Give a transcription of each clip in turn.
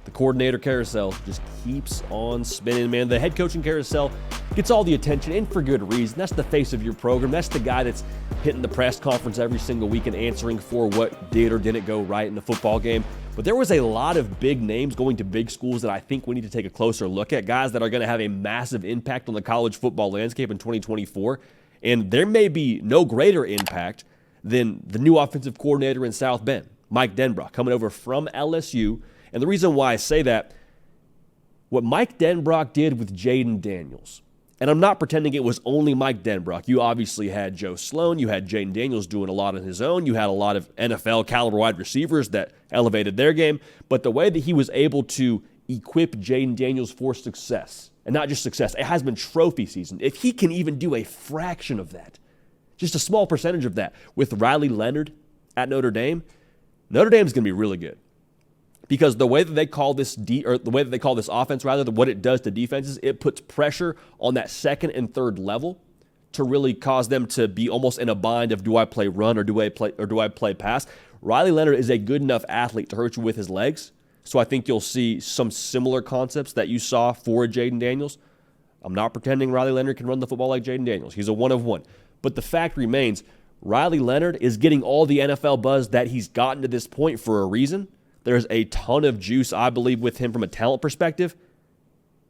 The coordinator carousel just keeps on spinning, man. The head coaching carousel gets all the attention, and for good reason. That's the face of your program. That's the guy that's hitting the press conference every single week and answering for what did or didn't go right in the football game. But there was a lot of big names going to big schools that I think we need to take a closer look at, guys that are going to have a massive impact on the college football landscape in 2024. And there may be no greater impact than the new offensive coordinator in South Bend, Mike Denbrock, coming over from LSU. And the reason why I say that, what Mike Denbrock did with Jaden Daniels, and I'm not pretending it was only Mike Denbrock. You obviously had Joe Sloan. You had Jaden Daniels doing a lot on his own. You had a lot of NFL caliber wide receivers that elevated their game. But the way that he was able to equip Jaden Daniels for success, and not just success, it has been trophy season. If he can even do a fraction of that, just a small percentage of that, with Riley Leonard at Notre Dame, Notre Dame is going to be really good. Because the way that they call this offense, what it does to defenses, it puts pressure on that second and third level to really cause them to be almost in a bind of, do I play run or do I play pass? Riley Leonard is a good enough athlete to hurt you with his legs. So I think you'll see some similar concepts that you saw for Jaden Daniels. I'm not pretending Riley Leonard can run the football like Jaden Daniels. He's a one of one. But the fact remains, Riley Leonard is getting all the NFL buzz that he's gotten to this point for a reason. There's a ton of juice, I believe, with him from a talent perspective.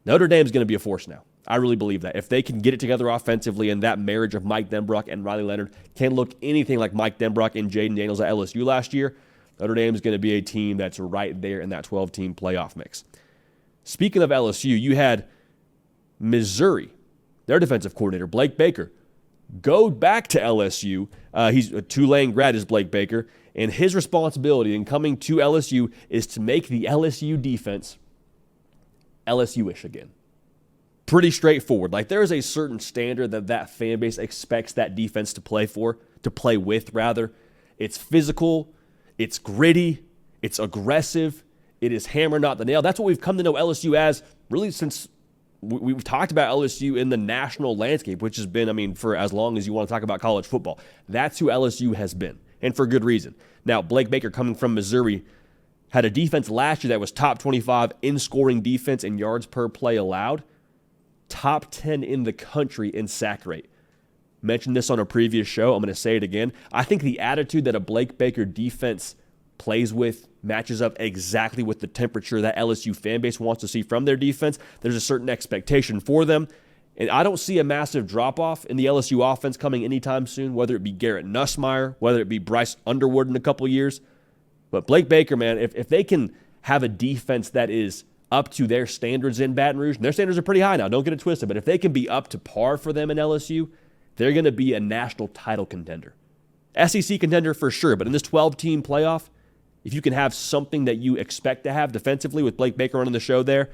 Notre Dame's going to be a force now. I really believe that. If they can get it together offensively, and that marriage of Mike Denbrock and Riley Leonard can look anything like Mike Denbrock and Jaden Daniels at LSU last year, Notre Dame's going to be a team that's right there in that 12-team playoff mix. Speaking of LSU, you had Missouri, their defensive coordinator, Blake Baker, go back to LSU. He's a Tulane grad, is Blake Baker. And his responsibility in coming to LSU is to make the LSU defense LSU-ish again. Pretty straightforward. Like, there is a certain standard that fan base expects that defense to play with. It's physical, it's gritty, it's aggressive, it is hammer, not the nail. That's what we've come to know LSU as really since we've talked about LSU in the national landscape, which has been, for as long as you want to talk about college football. That's who LSU has been. And for good reason. Now, Blake Baker, coming from Missouri, had a defense last year that was top 25 in scoring defense and yards per play allowed, top 10 in the country in sack rate. Mentioned this on a previous show. I'm going to say it again. I think the attitude that a Blake Baker defense plays with matches up exactly with the temperature that LSU fan base wants to see from their defense. There's a certain expectation for them. And I don't see a massive drop-off in the LSU offense coming anytime soon, whether it be Garrett Nussmeier, whether it be Bryce Underwood in a couple years. But Blake Baker, man, if they can have a defense that is up to their standards in Baton Rouge, and their standards are pretty high now, don't get it twisted, but if they can be up to par for them in LSU, they're going to be a national title contender. SEC contender for sure, but in this 12-team playoff, if you can have something that you expect to have defensively with Blake Baker running the show there,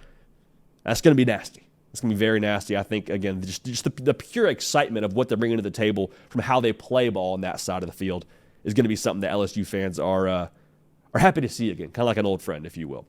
that's going to be nasty. It's going to be very nasty. I think, again, just the pure excitement of what they're bringing to the table from how they play ball on that side of the field is going to be something that LSU fans are happy to see again, kind of like an old friend, if you will.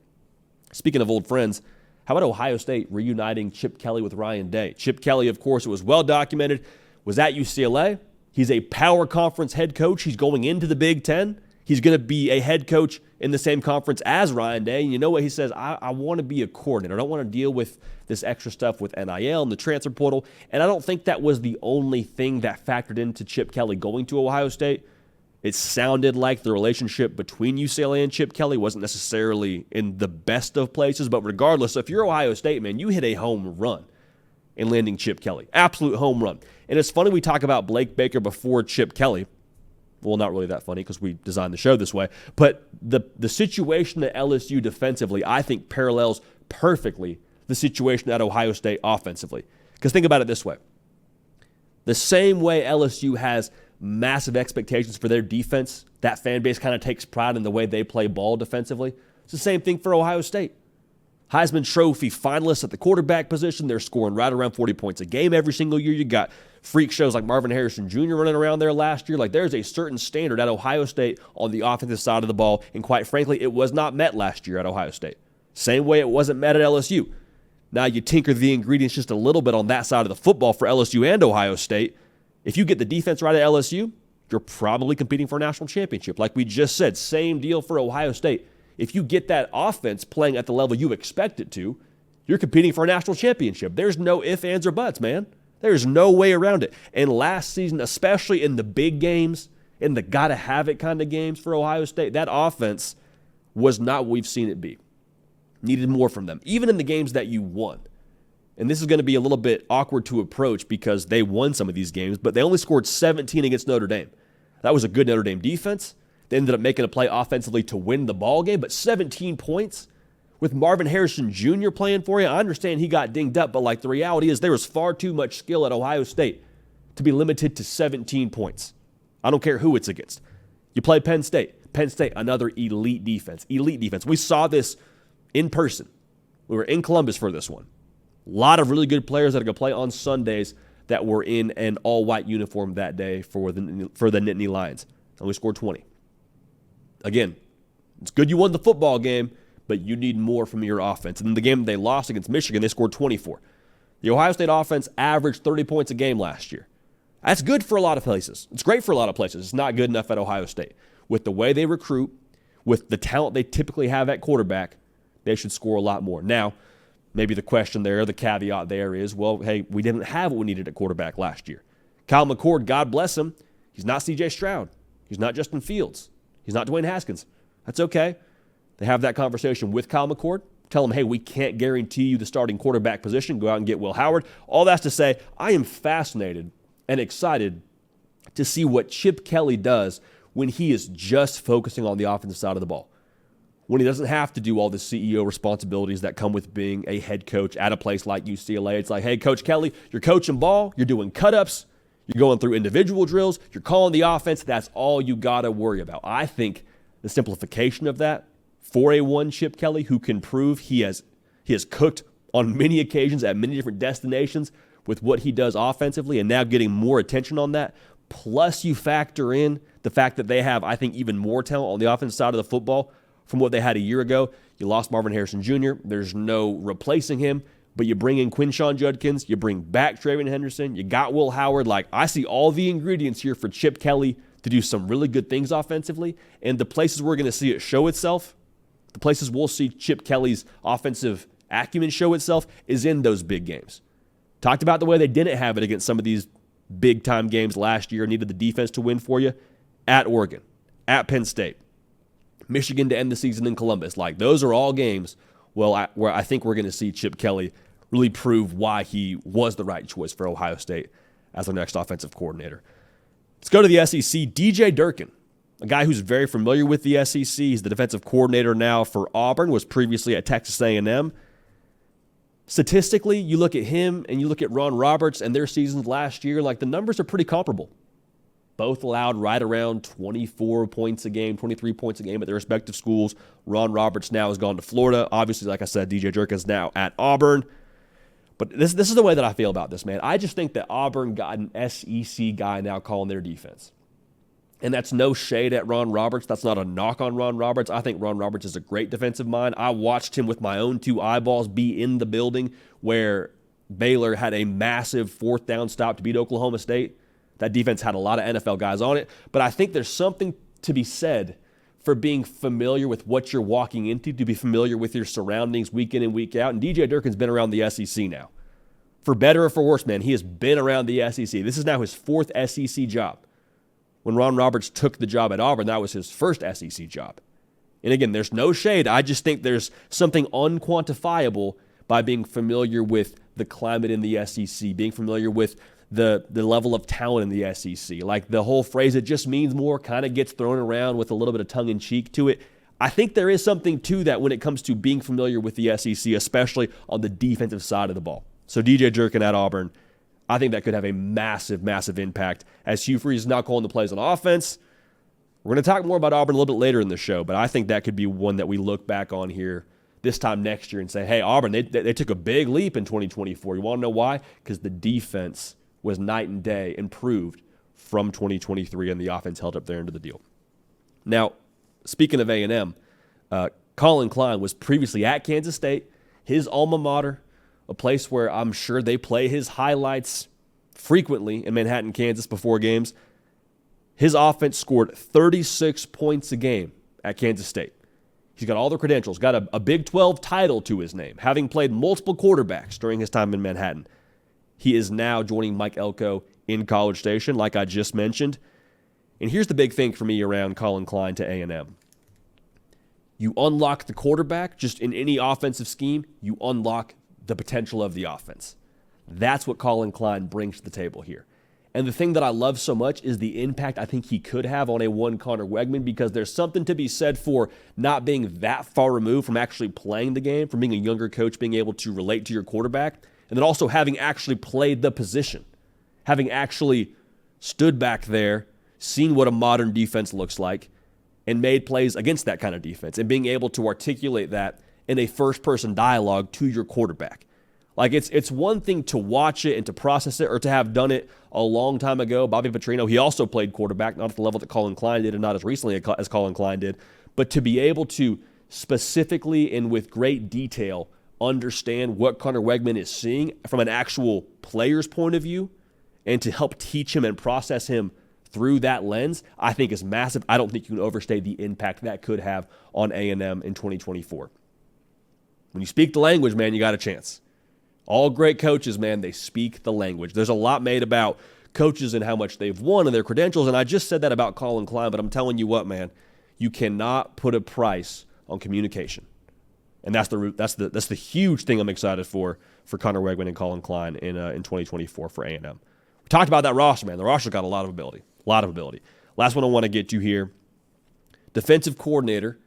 Speaking of old friends, how about Ohio State reuniting Chip Kelly with Ryan Day? Chip Kelly, of course, it was well documented, was at UCLA. He's a power conference head coach. He's going into the Big Ten. He's going to be a head coach in the same conference as Ryan Day. And you know what he says? I want to be a coordinator. I don't want to deal with this extra stuff with NIL and the transfer portal. And I don't think that was the only thing that factored into Chip Kelly going to Ohio State. It sounded like the relationship between UCLA and Chip Kelly wasn't necessarily in the best of places. But regardless, if you're Ohio State, man, you hit a home run in landing Chip Kelly. Absolute home run. And it's funny we talk about Blake Baker before Chip Kelly. Well, not really that funny because we designed the show this way. But the situation at LSU defensively, I think, parallels perfectly the situation at Ohio State offensively. Because think about it this way. The same way LSU has massive expectations for their defense, that fan base kind of takes pride in the way they play ball defensively. It's the same thing for Ohio State. Heisman Trophy finalists at the quarterback position. They're scoring right around 40 points a game every single year. You got freak shows like Marvin Harrison Jr. running around there last year. Like, there's a certain standard at Ohio State on the offensive side of the ball, and quite frankly, it was not met last year at Ohio State. Same way it wasn't met at LSU. Now you tinker the ingredients just a little bit on that side of the football for LSU and Ohio State. If you get the defense right at LSU, you're probably competing for a national championship. Like we just said, same deal for Ohio State. if you get that offense playing at the level you expect it to, you're competing for a national championship. There's no ifs, ands, or buts, man. There's no way around it. And last season, especially in the big games, in the gotta-have-it kind of games for Ohio State, that offense was not what we've seen it be. Needed more from them, even in the games that you won. And this is going to be a little bit awkward to approach because they won some of these games, but they only scored 17 against Notre Dame. That was a good Notre Dame defense. They ended up making a play offensively to win the ball game, but 17 points with Marvin Harrison Jr. playing for you. I understand he got dinged up, but the reality is there was far too much skill at Ohio State to be limited to 17 points. I don't care who it's against. You play Penn State. Penn State, another elite defense. Elite defense. We saw this in person. We were in Columbus for this one. A lot of really good players that are going to play on Sundays that were in an all-white uniform that day for the Nittany Lions. And we scored 20. Again, it's good you won the football game, but you need more from your offense. And in the game they lost against Michigan, they scored 24. The Ohio State offense averaged 30 points a game last year. That's good for a lot of places. It's great for a lot of places. It's not good enough at Ohio State. With the way they recruit, with the talent they typically have at quarterback, they should score a lot more. Now, maybe the question there, the caveat there is, well, hey, we didn't have what we needed at quarterback last year. Kyle McCord, God bless him, he's not C.J. Stroud. He's not Justin Fields. He's not Dwayne Haskins. That's okay. They have that conversation with Kyle McCord. Tell him, hey, we can't guarantee you the starting quarterback position. Go out and get Will Howard. All that's to say, I am fascinated and excited to see what Chip Kelly does when he is just focusing on the offensive side of the ball. When he doesn't have to do all the CEO responsibilities that come with being a head coach at a place like UCLA. It's like, hey, Coach Kelly, you're coaching ball, you're doing cut-ups, you're going through individual drills, you're calling the offense. That's all you got to worry about. I think the simplification of that for a one Chip Kelly who can prove he has cooked on many occasions at many different destinations with what he does offensively and now getting more attention on that, plus you factor in the fact that they have, I think, even more talent on the offensive side of the football from what they had a year ago. You lost Marvin Harrison Jr. There's no replacing him, but you bring in Quinshon Judkins, you bring back Travion Henderson, you got Will Howard. I see all the ingredients here for Chip Kelly to do some really good things offensively, and the places we're going to see it show itself, the places we'll see Chip Kelly's offensive acumen show itself is in those big games. Talked about the way they didn't have it against some of these big-time games last year, needed the defense to win for you, at Oregon, at Penn State, Michigan to end the season in Columbus. Those are all games where I think we're going to see Chip Kelly really prove why he was the right choice for Ohio State as their next offensive coordinator. Let's go to the SEC. DJ Durkin, a guy who's very familiar with the SEC. He's the defensive coordinator now for Auburn, was previously at Texas A&M. Statistically, you look at him and you look at Ron Roberts and their seasons last year, the numbers are pretty comparable. Both allowed right around 24 points a game, 23 points a game at their respective schools. Ron Roberts now has gone to Florida. Obviously, like I said, DJ Durkin is now at Auburn. But this is the way that I feel about this, man. I just think that Auburn got an SEC guy now calling their defense. And that's no shade at Ron Roberts. That's not a knock on Ron Roberts. I think Ron Roberts is a great defensive mind. I watched him with my own two eyeballs be in the building where Baylor had a massive fourth down stop to beat Oklahoma State. That defense had a lot of NFL guys on it. But I think there's something to be said for being familiar with what you're walking into, to be familiar with your surroundings week in and week out. And DJ Durkin's been around the SEC now. For better or for worse, man, he has been around the SEC. This is now his fourth SEC job. When Ron Roberts took the job at Auburn, that was his first SEC job. And again, there's no shade. I just think there's something unquantifiable by being familiar with the climate in the SEC, being familiar with the level of talent in the SEC. The whole phrase, it just means more, kind of gets thrown around with a little bit of tongue-in-cheek to it. I think there is something to that when it comes to being familiar with the SEC, especially on the defensive side of the ball. So DJ Durkin at Auburn, I think that could have a massive, massive impact as Hugh Freeze is now calling the plays on offense. We're going to talk more about Auburn a little bit later in the show, but I think that could be one that we look back on here this time next year and say, hey, Auburn, they took a big leap in 2024. You want to know why? Because the defense was night and day improved from 2023, and the offense held up their end of the deal. Now, speaking of A&M, Colin Klein was previously at Kansas State, his alma mater, a place where I'm sure they play his highlights frequently in Manhattan, Kansas before games. His offense scored 36 points a game at Kansas State. He's got all the credentials, got a Big 12 title to his name, having played multiple quarterbacks during his time in Manhattan. He is now joining Mike Elko in College Station, like I just mentioned. And here's the big thing for me around Colin Klein to A&M. You unlock the quarterback, just in any offensive scheme, you unlock the potential of the offense. That's what Colin Klein brings to the table here. And the thing that I love so much is the impact I think he could have on a one Conner Weigman, because there's something to be said for not being that far removed from actually playing the game, from being a younger coach, being able to relate to your quarterback, and then also having actually played the position, having actually stood back there, seen what a modern defense looks like, and made plays against that kind of defense, and being able to articulate that in a first-person dialogue to your quarterback. Like, it's one thing to watch it and to process it, or to have done it a long time ago. Bobby Petrino, he also played quarterback, not at the level that Colin Klein did and not as recently as Colin Klein did, but to be able to specifically and with great detail understand what Conner Weigman is seeing from an actual player's point of view, and to help teach him and process him through that lens, I think is massive. I don't think you can overstate the impact that could have on A&M in 2024. When you speak the language, man, you got a chance. All great coaches, man, they speak the language. There's a lot made about coaches and how much they've won and their credentials, and I just said that about Colin Klein, but I'm telling you what, man, you cannot put a price on communication. And that's the huge thing I'm excited for Conner Weigman and Colin Klein in 2024 for A&M. We talked about that roster, man. The roster's got a lot of ability. Last one I want to get to here, defensive coordinator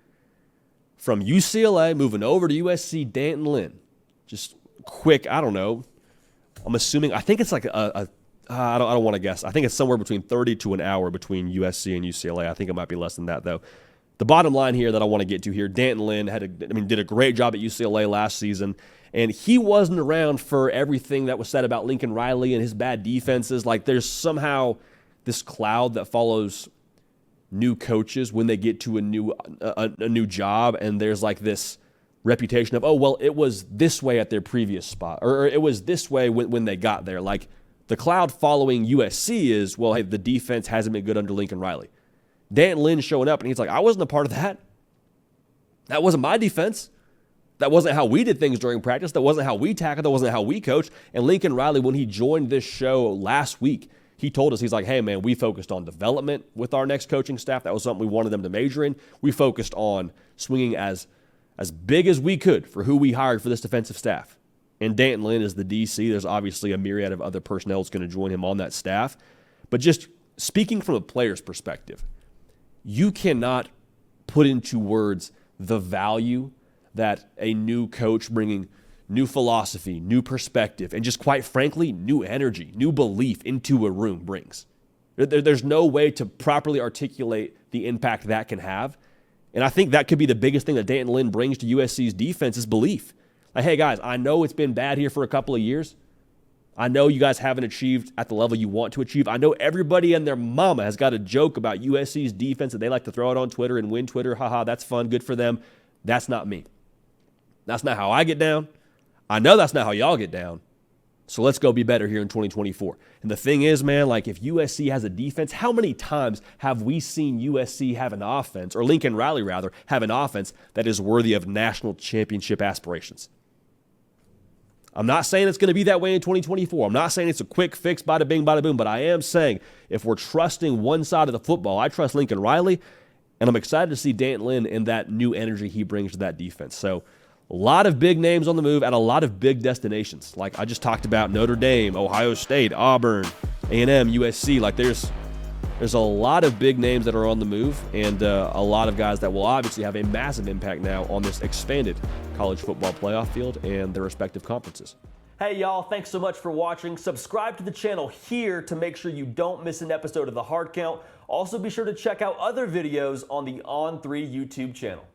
from UCLA moving over to USC, Danton Lynn. Just quick, I don't know. I'm assuming, I think it's like I don't want to guess. I think it's somewhere between 30 to an hour between USC and UCLA. I think it might be less than that, though. The bottom line here that I want to get to here, Danton Lynn did a great job at UCLA last season, and he wasn't around for everything that was said about Lincoln Riley and his bad defenses. Like, there's somehow this cloud that follows new coaches when they get to a new job, and there's like this reputation of, oh, well, it was this way at their previous spot, or it was this way when they got there. Like, the cloud following USC is, well, hey, the defense hasn't been good under Lincoln Riley. Dan Lynn showing up, and he's like, I wasn't a part of that. That wasn't my defense. That wasn't how we did things during practice. That wasn't how we tackled. That wasn't how we coached. And Lincoln Riley, when he joined this show last week, he told us, he's like, hey, man, we focused on development with our next coaching staff. That was something we wanted them to major in. We focused on swinging as big as we could for who we hired for this defensive staff. And Danton Lynn is the DC. There's obviously a myriad of other personnel that's going to join him on that staff. But just speaking from a player's perspective, you cannot put into words the value that a new coach bringing new philosophy, new perspective, and just quite frankly, new energy, new belief into a room brings. There's no way to properly articulate the impact that can have. And I think that could be the biggest thing that Danton Lynn brings to USC's defense is belief. Like, hey, guys, I know it's been bad here for a couple of years. I know you guys haven't achieved at the level you want to achieve. I know everybody and their mama has got a joke about USC's defense that they like to throw out on Twitter and win Twitter. Haha, that's fun. Good for them. That's not me. That's not how I get down. I know that's not how y'all get down. So let's go be better here in 2024. And the thing is, man, like, if USC has a defense, how many times have we seen USC have an offense, or Lincoln Riley rather, have an offense that is worthy of national championship aspirations? I'm not saying it's going to be that way in 2024. I'm not saying it's a quick fix, bada bing, bada boom, but I am saying if we're trusting one side of the football, I trust Lincoln Riley, and I'm excited to see Danton Lynn and that new energy he brings to that defense. So a lot of big names on the move at a lot of big destinations. Like I just talked about Notre Dame, Ohio State, Auburn, A&M, USC. Like there's a lot of big names that are on the move, and a lot of guys that will obviously have a massive impact now on this expanded college football playoff field and their respective conferences. Hey y'all, thanks so much for watching. Subscribe to the channel here to make sure you don't miss an episode of The Hard Count. Also be sure to check out other videos on the On3 YouTube channel.